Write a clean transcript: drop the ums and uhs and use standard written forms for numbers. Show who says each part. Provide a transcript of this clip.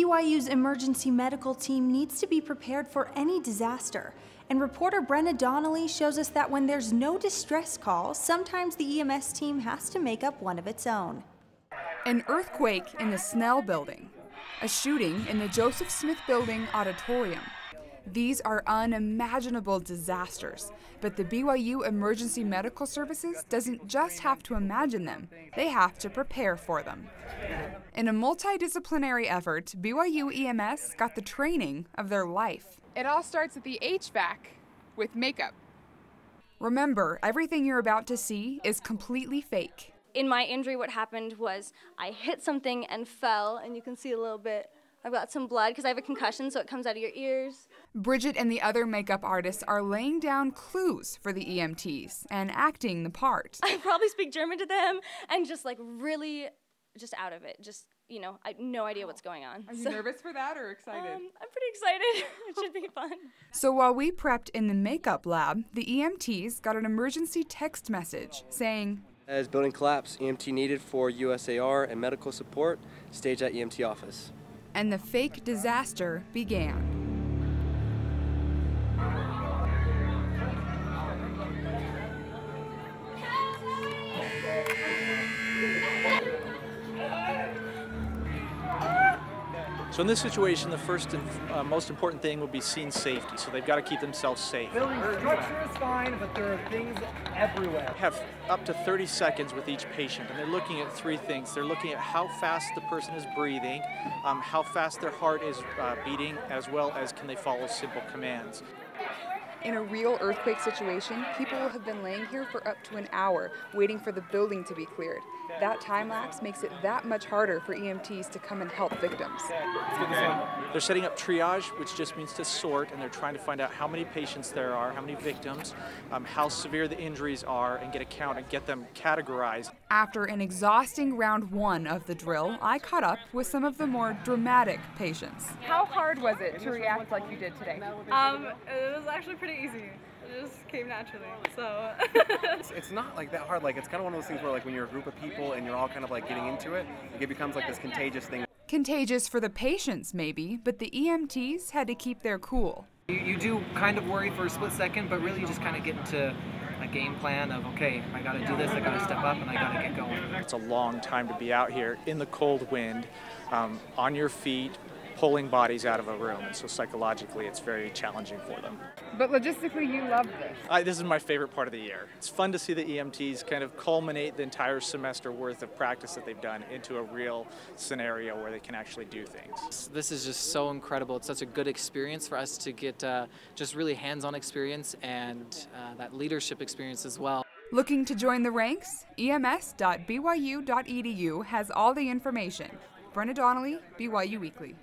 Speaker 1: BYU's emergency medical team needs to be prepared for any disaster. And reporter Brenna Donnelly shows us that when there's no distress call, sometimes the EMS team has to make up one of its own.
Speaker 2: An earthquake in the Snell building. A shooting in the Joseph Smith Building auditorium. These are unimaginable disasters, but the BYU Emergency Medical Services doesn't just have to imagine them, they have to prepare for them. In a multidisciplinary effort, BYU EMS got the training of their life. It all starts at the HVAC with makeup. Remember, everything you're about to see is completely fake.
Speaker 3: In my injury, what happened was I hit something and fell, and you can see a little bit. I've got some blood because I have a concussion, so it comes out of your ears.
Speaker 2: Bridget and the other makeup artists are laying down clues for the EMTs and acting the part.
Speaker 3: I probably speak German to them and just like really just out of it. Just, you know, I have no idea what's going on.
Speaker 2: Are you nervous for that or excited?
Speaker 3: I'm pretty excited. It should be fun.
Speaker 2: So while we prepped in the makeup lab, the EMTs got an emergency text message saying,
Speaker 4: "As building collapse, EMT needed for USAR and medical support, stage at EMT office."
Speaker 2: And the fake disaster began.
Speaker 5: So in this situation, the first and most important thing would be scene safety. So they've got to keep themselves safe.
Speaker 6: Building structure is fine, but there are things everywhere.
Speaker 5: They have up to 30 seconds with each patient, and they're looking at three things. They're looking at how fast the person is breathing, how fast their heart is beating, as well as can they follow simple commands.
Speaker 2: In a real earthquake situation, people will have been laying here for up to an hour, waiting for the building to be cleared. That time lapse makes it that much harder for EMTs to come and help victims.
Speaker 5: They're setting up triage, which just means to sort, and they're trying to find out how many patients there are, how many victims, how severe the injuries are, and get a count and get them categorized.
Speaker 2: After an exhausting round one of the drill, I caught up with some of the more dramatic patients. How hard was it to react like you did today?
Speaker 7: It was actually pretty easy. It just came naturally, so.
Speaker 6: It's not like that hard. Like, it's kind of one of those things where, like, when you're a group of people and you're all kind of like getting into it, it becomes like this contagious thing.
Speaker 2: Contagious for the patients, maybe, but the EMTs had to keep their cool.
Speaker 8: You do kind of worry for a split second, but really you just kind of get into a game plan of, okay, I got to do this, I got to step up, and I got to get going.
Speaker 5: It's a long time to be out here in the cold wind, on your feet, pulling bodies out of a room, and so psychologically it's very challenging for them.
Speaker 2: But logistically, you love this.
Speaker 5: This is my favorite part of the year. It's fun to see the EMTs kind of culminate the entire semester worth of practice that they've done into a real scenario where they can actually do things.
Speaker 9: This is just so incredible. It's such a good experience for us to get just really hands-on experience and that leadership experience as well.
Speaker 2: Looking to join the ranks? ems.byu.edu has all the information. Brenna Donnelly, BYU Weekly.